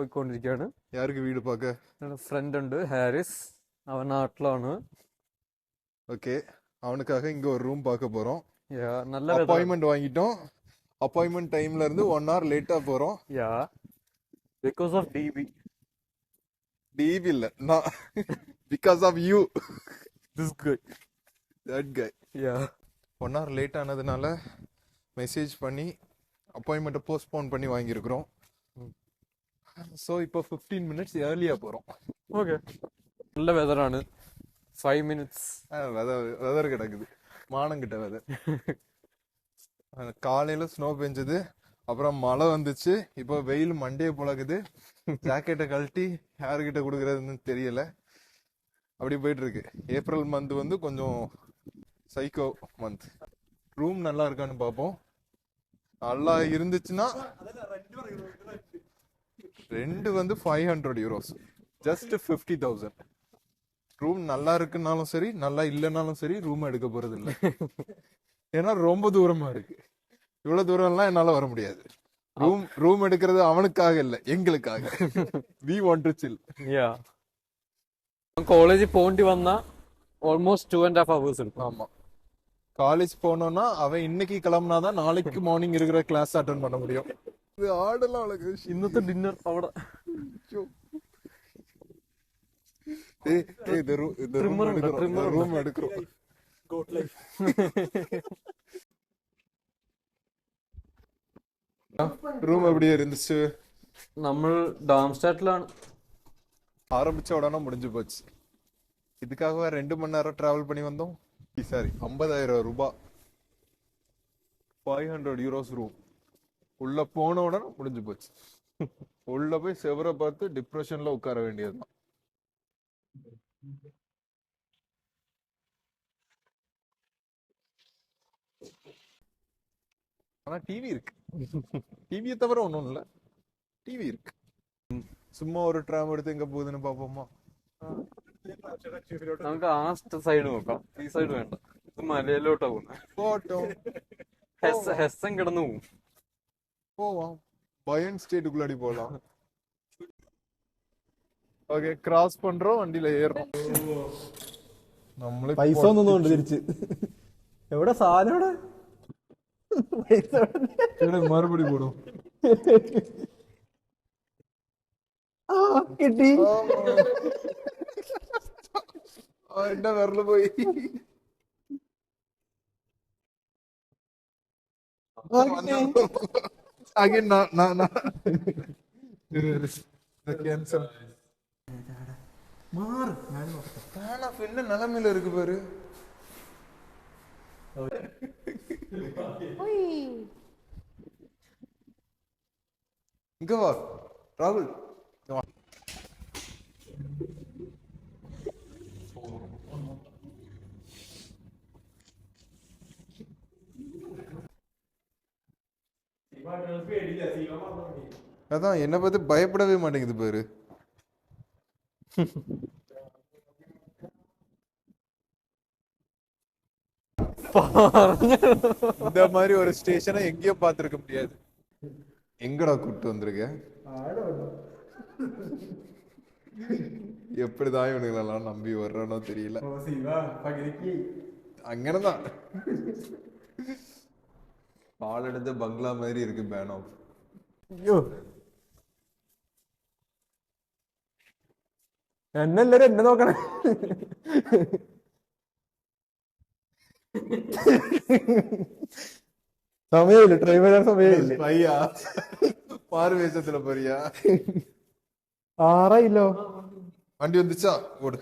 പോയിക്കൊണ്ടിരിക്കുകയാണ്. யாருக்கு வீடு பார்க்க? ഫ്രണ്ട് ഉണ്ട് ഹാരിസ്, അവൻ നാട്ടിലാണ്. ஓகே, அவனுக்காக இங்க ஒரு ரூம் பார்க்க போறோம். നല്ല அப்பாயின்மெண்ட் வாங்கிட்டோம். அப்பாயின்மெண்ட் டைம்ல இருந்து 1 hour லேட்டா போறோம். பிகாஸ் ஆஃப் டிவி இல்ல, நான் because of you this guy that guy. 1 hour late ஆனதுனால மெசேஜ் பண்ணி அப்பாயின்மெண்ட்டை போஸ்ட்போன் பண்ணி வாங்கியிருக்கிறோம். ஸோ இப்போ 15 minutes ஏர்லியாக போகிறோம். ஓகே, நல்ல வெதரானு. 5 minutes வெதர் கிடக்குது, மானங்கிட்ட வெதர். காலையில் ஸ்னோ பெஞ்சது, அப்புறம் மழை வந்துச்சு, இப்போ வெயில் மண்டையை புழகுது. ஜாக்கெட்டை கழட்டி யாருக்கிட்ட கொடுக்குறதுன்னு தெரியல, அப்படி போயிட்டு இருக்கு. ஏப்ரல் மந்த் வந்து கொஞ்சம் சைக்கோ மந்த். ரூம் நல்லா இருக்கான்னு பார்ப்போம். நல்லா இருந்துச்சுன்னா ரெண்டு வந்து 500 euros, ஜஸ்ட் 50,000. ரூம் நல்லா இருக்குன்னாலும் சரி, நல்லா இல்லைன்னாலும் சரி, ரூம் எடுக்க போறது இல்லை. ஏன்னா ரொம்ப தூரமா இருக்கு. இவ்வளவு தூரம்லாம் என்னால வர முடியாது. ரூம் எடுக்கிறது அவனுக்காக இல்லை, எங்களுக்காக. we want to chill. കോളേജിൽ പോണ്ടി വന്ന ഓൾമോസ്റ്റ് 2.5 hours இருக்கும். ஆமா, காலேஜ் போனோம்னா அவன் இன்னைக்கு கிளம்புனாதான் நாளைக்கு மார்னிங் இருக்கிற கிளாஸ் அட்டன் பண்ண முடியும். இது ஆடலாம் அழகு. ഇന്നത്തെ ഡിന്നർ അവിടെ ரூம் எடுக்கிறோம். ரூம் எப்படி இருந்துச்சு? നമ്മൾ ഡാംസ്റ്റാറ്റിലാണ്. ஆரம்பிச்ச உடனே முடிஞ்சு போச்சு. இதுக்காக 2 மணி நேரம் டிராவல் பண்ணி வந்தோம். சாரி, 50,000 ரூபாய், 500 euros ரூம். உள்ள போன உடனே முடிஞ்சு போச்சு. உள்ள போய் செவரை பார்த்து டிப்ரெஷன்ல உட்கார வேண்டியதுதான். ஆனா டிவி இருக்கு. டிவியை தவிர ஒன்றும் இல்லை, டிவி இருக்கு. சும்மா ஒரு ட்ராம் எடுத்து எங்க போகுதுன்னு பாப்போமா? നമുക്ക് ആ സൈഡ് നോക്കാം, ഈ സൈഡ് വേണ്ട. ഇത് മലയിലോട്ടാ പോകുന്നത്. போட்டோம், ഹെസ്സൻ കിടന്നു പോകും. போவோம், பயன் ஸ்டேட்டுக்குள்ளாடி போகலாம். ഓക്കെ, ക്രോസ് பண்றோம், വണ്ടിയിல ஏறுறோம். നമ്മള് പൈസ ഒന്നും തിരിച്ച് എവിടെ സാധനം എവിടെ മറുപടി പോടും. കിട്ടി. എന്റെ വിരല് പോയി. Again, cancel. என்ன நிலைமையில இருக்கு பாரு. இங்க வா ராகுல். அதான் என்ன பார்த்து பயப்படவே மாட்டேங்குது பாரு. இந்த மாதிரி ஒரு ஸ்டேஷனை எங்கேயோ பார்த்திருக்க முடியாது. எங்கடா கூப்பிட்டு வந்திருக்க? எப்படிதான் இவனுங்களெல்லாம் நம்பி வர்றானோ தெரியல. அங்கனதான் பாலெடுத்த பங்களா மாதிரி இருக்கு பேனோ. അയ്യോ, എന്നെല്ലാരും എന്നെ നോക്കണേ. സമയമില്ല, ട്രെയിൻ വരാൻ സമയമില്ല. பையா பாரு வேஷத்துல போறியா? 6 வண்டி வந்துச்சா? ஓடு.